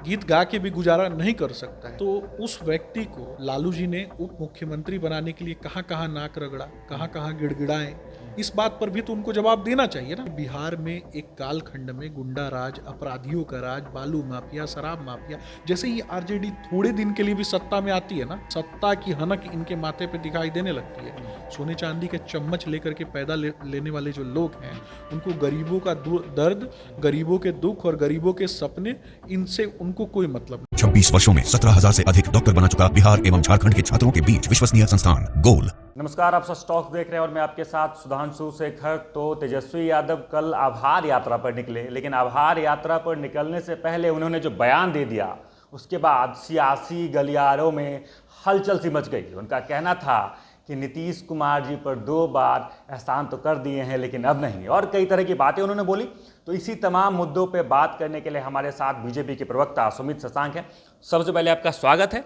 गीत गा के भी गुजारा नहीं कर सकता है, तो उस व्यक्ति को लालू जी ने उप मुख्यमंत्री बनाने के लिए कहाँ कहाँ नाक रगड़ा, कहाँ कहाँ गिड़गिड़ाए, इस बात पर भी तो उनको जवाब देना चाहिए ना। बिहार में एक कालखंड में गुंडा राज, अपराधियों का राज, बालू माफिया, शराब माफिया, जैसे ही आरजेडी थोड़े दिन के लिए भी सत्ता में आती है ना, सत्ता की हनक इनके माथे पे दिखाई देने लगती है। सोने चांदी के चम्मच लेकर के पैदा लेने वाले जो लोग हैं, उनको गरीबों का दर्द, गरीबों के दुख और गरीबों के सपने, इनसे उनको कोई मतलब नहीं। 26 वर्षों में 17,000 से अधिक डॉक्टर बना चुका बिहार एवं झारखंड के छात्रों के बीच विश्वसनीय संस्थान गोल। नमस्कार, आप सच टॉक देख रहे हैं और मैं आपके साथ सुधांशु शेखर। तो तेजस्वी यादव कल आभार यात्रा पर निकले, लेकिन आभार यात्रा पर निकलने से पहले उन्होंने जो बयान दे दिया, उसके बाद सियासी गलियारों में हलचल सी मच गई। उनका कहना था कि नीतीश कुमार जी पर 2 बार एहसान तो कर दिए हैं लेकिन अब नहीं, और कई तरह की बातें उन्होंने बोली। तो इसी तमाम मुद्दों पे बात करने के लिए हमारे साथ बीजेपी के प्रवक्ता सुमित शशांक हैं। सबसे पहले आपका स्वागत है।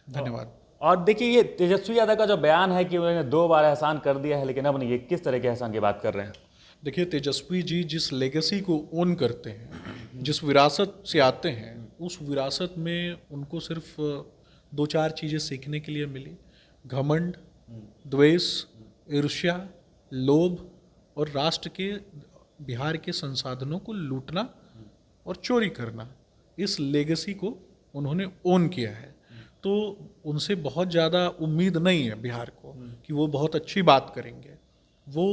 धन्यवाद। और देखिए, ये तेजस्वी यादव का जो बयान है कि उन्होंने 2 बार एहसान कर दिया है लेकिन अब नहीं, ये किस तरह के एहसान की बात कर रहे हैं? देखिए, तेजस्वी जी जिस लेगेसी को ओन करते हैं, जिस विरासत से आते हैं, उस विरासत में उनको सिर्फ 2-4 चीज़ें सीखने के लिए मिली: घमंड, द्वेष, ईर्ष्या, लोभ और राष्ट्र के, बिहार के संसाधनों को लूटना और चोरी करना। इस लेगेसी को उन्होंने ओन किया है। तो उनसे बहुत ज़्यादा उम्मीद नहीं है बिहार को कि वो बहुत अच्छी बात करेंगे। वो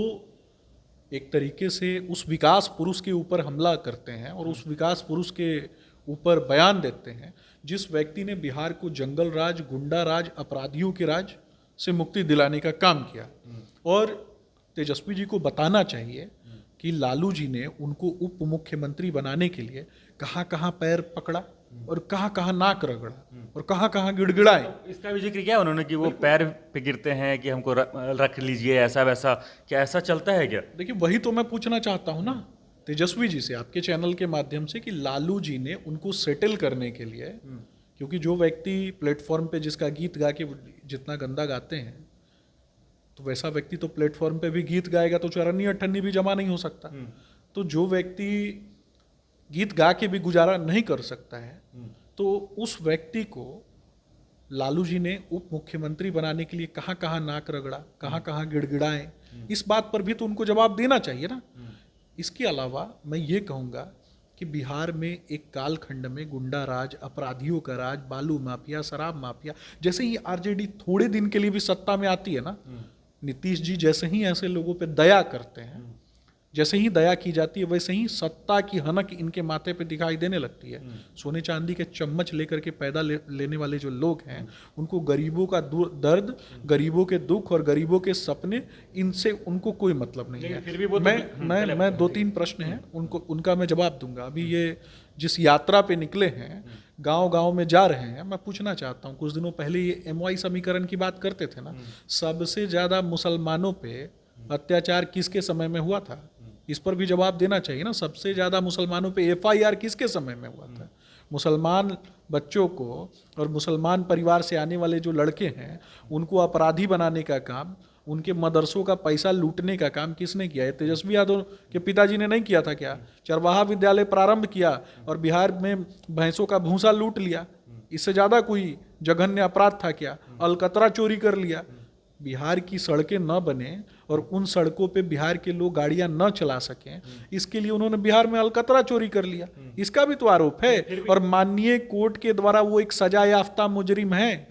एक तरीके से उस विकास पुरुष के ऊपर हमला करते हैं और उस विकास पुरुष के ऊपर बयान देते हैं जिस व्यक्ति ने बिहार को जंगल राज, गुंडा राज, अपराधियों के राज से मुक्ति दिलाने का काम किया। और तेजस्वी जी को बताना चाहिए कि लालू जी ने उनको उप मुख्यमंत्री बनाने के लिए कहाँ कहाँ पैर पकड़ा और कहाँ कहाँ नाक रगड़ा और कहाँ कहाँ गिड़गिड़ाए। इसका भी जिक्र किया उन्होंने कि वो पैर पे गिरते हैं कि हमको रख लीजिए, ऐसा वैसा। क्या ऐसा चलता है क्या? देखिए, वही तो मैं पूछना चाहता हूँ ना तेजस्वी जी से, आपके चैनल के माध्यम से, कि लालू जी ने उनको सेटल करने के लिए, क्योंकि जो व्यक्ति प्लेटफॉर्म पे जिसका गीत गा के जितना गंदा गाते हैं, तो वैसा व्यक्ति तो प्लेटफॉर्म पे भी गीत गाएगा तो चरन्नी अठन्नी भी जमा नहीं हो सकता। तो जो व्यक्ति गीत गा के भी गुजारा नहीं कर सकता है, तो उस व्यक्ति को लालू जी ने उप मुख्यमंत्री बनाने के लिए कहाँ कहाँ नाक रगड़ा, कहाँ कहाँ गिड़गिड़ाए, इस बात पर भी तो उनको जवाब देना चाहिए ना। इसके अलावा मैं ये कहूँगा कि बिहार में एक कालखंड में गुंडा राज, अपराधियों का राज, बालू माफिया, शराब माफिया, जैसे ही आरजेडी थोड़े दिन के लिए भी सत्ता में आती है ना, नीतीश जी जैसे ही ऐसे लोगों पे दया करते हैं, जैसे ही दया की जाती है, वैसे ही सत्ता की हनक इनके माथे पे दिखाई देने लगती है। सोने चांदी के चम्मच लेकर के पैदा लेने वाले जो लोग हैं, उनको गरीबों का दर्द, गरीबों के दुख और गरीबों के सपने, इनसे उनको कोई मतलब नहीं है। फिर भी वो मैं 2-3 प्रश्न हैं उनका मैं जवाब दूंगा। अभी ये जिस यात्रा पे निकले हैं, गांव गांव में जा रहे हैं, मैं पूछना चाहता हूँ, कुछ दिनों पहले ये MY समीकरण की बात करते थे ना, सबसे ज़्यादा मुसलमानों पे अत्याचार किसके समय में हुआ था? इस पर भी जवाब देना चाहिए ना। सबसे ज़्यादा मुसलमानों पे FIR किसके समय में हुआ था? मुसलमान बच्चों को और मुसलमान परिवार से आने वाले जो लड़के हैं, उनको अपराधी बनाने का काम, उनके मदरसों का पैसा लूटने का काम किसने किया है? तेजस्वी यादव के पिताजी ने नहीं किया था क्या? चरवाहा विद्यालय प्रारंभ किया और बिहार में भैंसों का भूसा लूट लिया। इससे ज़्यादा कोई जघन्य अपराध था क्या? अलकतरा चोरी कर लिया। बिहार की सड़कें न बने और उन सड़कों पे बिहार के लोग गाड़ियां न चला सकें, इसके लिए उन्होंने बिहार में अलकतरा चोरी कर लिया। इसका भी तो आरोप है। और माननीय कोर्ट के द्वारा वो एक सजा याफ्ता मुजरिम है।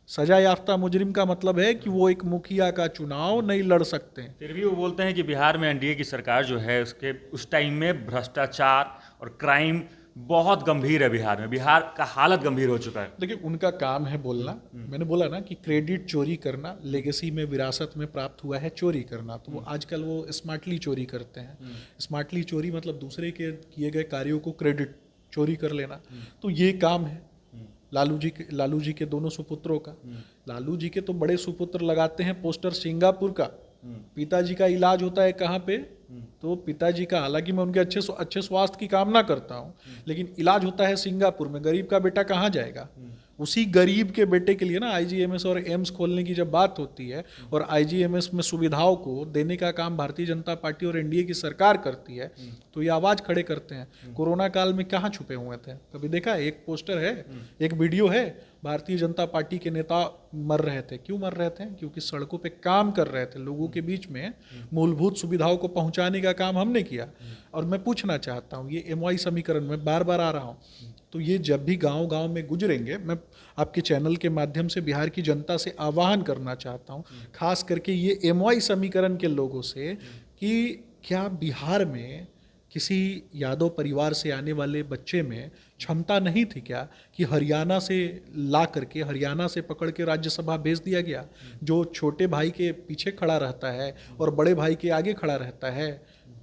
सजा याफ्ता मुजरिम का मतलब है कि वो एक मुखिया का चुनाव नहीं लड़ सकते। फिर भी वो बोलते हैं कि बिहार में NDA की सरकार जो है, उसके उस टाइम में भ्रष्टाचार और क्राइम बहुत गंभीर है। बिहार का हालत गंभीर हो चुका है। देखिए, उनका काम है बोलना। मैंने बोला ना कि क्रेडिट चोरी करना, लेगेसी में विरासत में प्राप्त हुआ है चोरी करना, तो वो आजकल वो स्मार्टली चोरी करते हैं। स्मार्टली चोरी मतलब दूसरे के किए गए कार्यों को क्रेडिट चोरी कर लेना। तो ये काम है लालू जी के दोनों सुपुत्रों का। लालू जी के तो बड़े सुपुत्र लगाते हैं पोस्टर सिंगापुर का। पिताजी का इलाज होता है कहाँ पे? तो पिताजी का, हालांकि मैं उनके अच्छे स्वास्थ्य की कामना करता हूँ, लेकिन इलाज होता है सिंगापुर में। गरीब का बेटा कहाँ जाएगा? उसी गरीब के बेटे के लिए ना आईजीएमएस और एम्स खोलने की जब बात होती है और आईजीएमएस में सुविधाओं को देने का काम भारतीय जनता पार्टी और एनडीए की सरकार करती है, तो ये आवाज खड़े करते हैं। कोरोना काल में कहाँ छुपे हुए थे? कभी देखा? एक पोस्टर है, एक वीडियो है, भारतीय जनता पार्टी के नेता मर रहे थे। क्यों मर रहे थे? क्योंकि सड़कों पे काम कर रहे थे, लोगों के बीच में मूलभूत सुविधाओं को पहुंचाने का काम हमने किया। और मैं पूछना चाहता हूँ, ये एमवाई समीकरण में बार बार आ रहा हूँ, तो ये जब भी गांव गांव में गुजरेंगे, मैं आपके चैनल के माध्यम से बिहार की जनता से आह्वान करना चाहता हूँ, खास करके ये एमवाई समीकरण के लोगों से, कि क्या बिहार में किसी यादव परिवार से आने वाले बच्चे में क्षमता नहीं थी क्या कि हरियाणा से ला करके, हरियाणा से पकड़ के राज्यसभा भेज दिया गया? जो छोटे भाई के पीछे खड़ा रहता है और बड़े भाई के आगे खड़ा रहता है,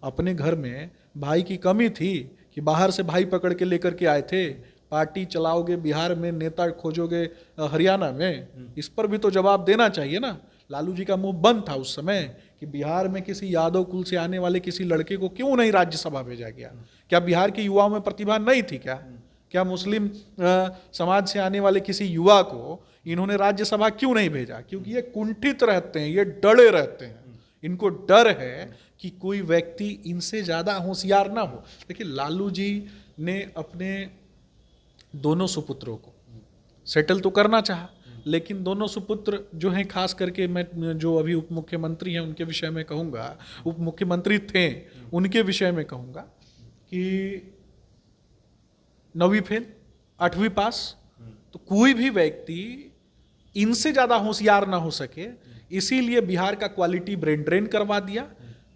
अपने घर में भाई की कमी थी कि बाहर से भाई पकड़ के लेकर के आए थे, पार्टी चलाओगे बिहार में, नेता खोजोगे हरियाणा में? इस पर भी तो जवाब देना चाहिए ना। लालू जी का मुंह बंद था उस समय कि बिहार में किसी यादव कुल से आने वाले किसी लड़के को क्यों नहीं राज्यसभा भेजा गया? क्या बिहार के युवाओं में प्रतिभा नहीं थी क्या? क्या मुस्लिम समाज से आने वाले किसी युवा को इन्होंने राज्यसभा क्यों नहीं भेजा? क्योंकि ये कुंठित रहते हैं, ये डरे रहते हैं, इनको डर है कि कोई व्यक्ति इनसे ज्यादा होशियार ना हो। देखिए, लालू जी ने अपने दोनों सुपुत्रों को सेटल तो करना चाहा, लेकिन दोनों सुपुत्र जो हैं, खास करके मैं जो अभी उप मुख्यमंत्री हैं उनके विषय में कहूँगा, उप मुख्यमंत्री थे उनके विषय में कहूँगा कि 9वीं फेल, 8वीं पास, तो कोई भी व्यक्ति इनसे ज़्यादा होशियार ना हो सके, इसीलिए बिहार का क्वालिटी ब्रेन ड्रेन करवा दिया।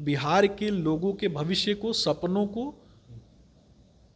बिहार के लोगों के भविष्य को, सपनों को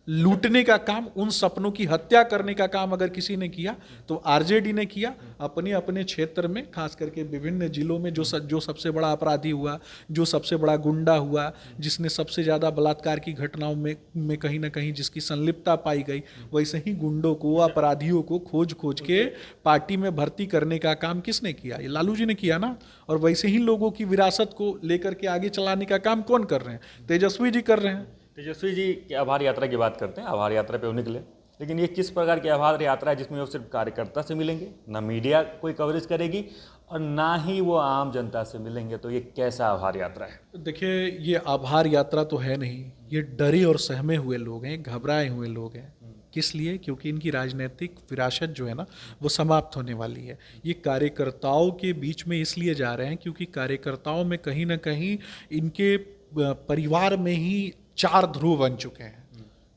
लूटने का काम, उन सपनों की हत्या करने का काम अगर किसी ने किया तो आरजेडी ने किया। अपने अपने क्षेत्र में, खास करके विभिन्न जिलों में जो सबसे बड़ा अपराधी हुआ, जो सबसे बड़ा गुंडा हुआ, जिसने सबसे ज़्यादा बलात्कार की घटनाओं में कहीं ना कहीं जिसकी संलिप्तता पाई गई, वैसे ही गुंडों को, अपराधियों को खोज खोज के पार्टी में भर्ती करने का काम किसने किया? ये लालू जी ने किया ना। और वैसे ही लोगों की विरासत को लेकर के आगे चलाने का काम कौन कर रहे हैं? तेजस्वी जी कर रहे हैं। तेजस्वी जी की आभार यात्रा की बात करते हैं, आभार यात्रा पे वो निकले, लेकिन ये किस प्रकार की आभार यात्रा है जिसमें वो सिर्फ कार्यकर्ता से मिलेंगे, ना मीडिया कोई कवरेज करेगी और ना ही वो आम जनता से मिलेंगे? तो ये कैसा आभार यात्रा है? देखिए, ये आभार यात्रा तो है नहीं, ये डरे और सहमे हुए लोग हैं, घबराए हुए लोग हैं। किस लिए? क्योंकि इनकी राजनीतिक विरासत जो है ना, वो समाप्त होने वाली है। ये कार्यकर्ताओं के बीच में इसलिए जा रहे हैं क्योंकि कार्यकर्ताओं में कहीं ना कहीं इनके परिवार में ही 4 ध्रुव बन चुके हैं,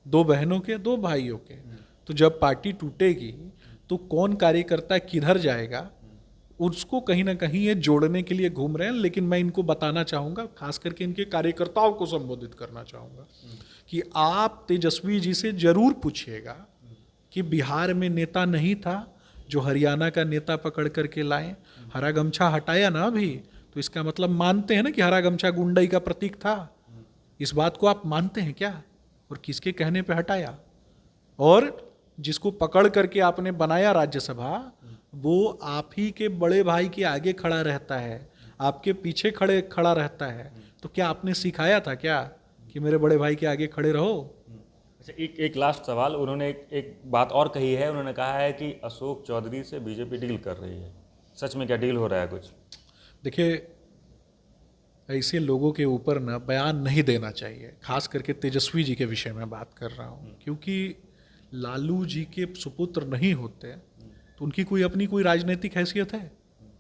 2 बहनों के, 2 भाइयों के। तो जब पार्टी टूटेगी तो कौन कार्यकर्ता किधर जाएगा, उसको कहीं ना कहीं ये जोड़ने के लिए घूम रहे हैं। लेकिन मैं इनको बताना चाहूँगा, खास करके इनके कार्यकर्ताओं को संबोधित करना चाहूँगा कि आप तेजस्वी जी से जरूर पूछिएगा कि बिहार में नेता नहीं था जो हरियाणा का नेता पकड़ करके लाए। हरा गमछा हटाया ना अभी, तो इसका मतलब मानते हैं ना कि हरा गमछा गुंडाई का प्रतीक था। इस बात को आप मानते हैं क्या? और किसके कहने पे हटाया? और जिसको पकड़ करके आपने बनाया राज्यसभा, वो आप ही के बड़े भाई के आगे खड़ा रहता है, आपके पीछे खड़ा रहता है। तो क्या आपने सिखाया था क्या कि मेरे बड़े भाई के आगे खड़े रहो? अच्छा, एक लास्ट सवाल, उन्होंने एक बात और कही है, उन्होंने कहा है कि अशोक चौधरी से बीजेपी डील कर रही है। सच में क्या डील हो रहा है कुछ? देखिए, ऐसे लोगों के ऊपर ना बयान नहीं देना चाहिए, खास करके तेजस्वी जी के विषय में बात कर रहा हूँ, क्योंकि लालू जी के सुपुत्र नहीं होते तो उनकी कोई अपनी राजनीतिक हैसियत है?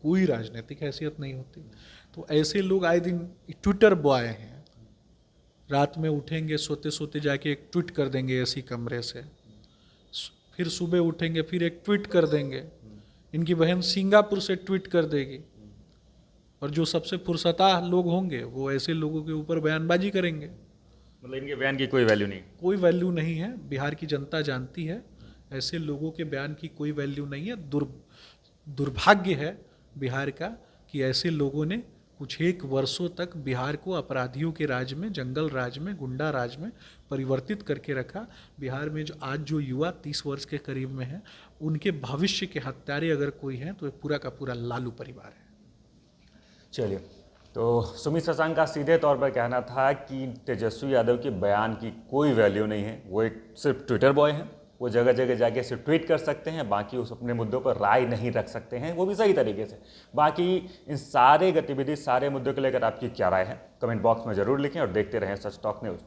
कोई राजनीतिक हैसियत नहीं होती। तो ऐसे लोग आए दिन ट्विटर बॉय हैं, रात में उठेंगे, सोते सोते जाके एक ट्वीट कर देंगे ऐसी कमरे से, फिर सुबह उठेंगे फिर एक ट्वीट कर देंगे। इनकी बहन सिंगापुर से ट्वीट कर देगी, और जो सबसे फुर्सता लोग होंगे वो ऐसे लोगों के ऊपर बयानबाजी करेंगे। मतलब इनके बयान की कोई वैल्यू नहीं? कोई वैल्यू नहीं है। बिहार की जनता जानती है, ऐसे लोगों के बयान की कोई वैल्यू नहीं है। दुर्भाग्य है बिहार का कि ऐसे लोगों ने कुछ एक वर्षों तक बिहार को अपराधियों के राज में, जंगल राज में, गुंडा राज में परिवर्तित करके रखा। बिहार में जो युवा 30 वर्ष के करीब में है, उनके भविष्य के हत्यारे अगर कोई हैं तो ये पूरा का पूरा लालू परिवार है। चलिए, तो सुमित शशांक का सीधे तौर पर कहना था कि तेजस्वी यादव के बयान की कोई वैल्यू नहीं है, वो एक सिर्फ ट्विटर बॉय हैं, वो जगह जगह जाके सिर्फ ट्वीट कर सकते हैं, बाकी उस अपने मुद्दों पर राय नहीं रख सकते हैं, वो भी सही तरीके से। बाकी इन सारे गतिविधि, सारे मुद्दों को लेकर आपकी क्या राय है, कमेंट बॉक्स में ज़रूर लिखें और देखते रहें सच टॉक न्यूज़।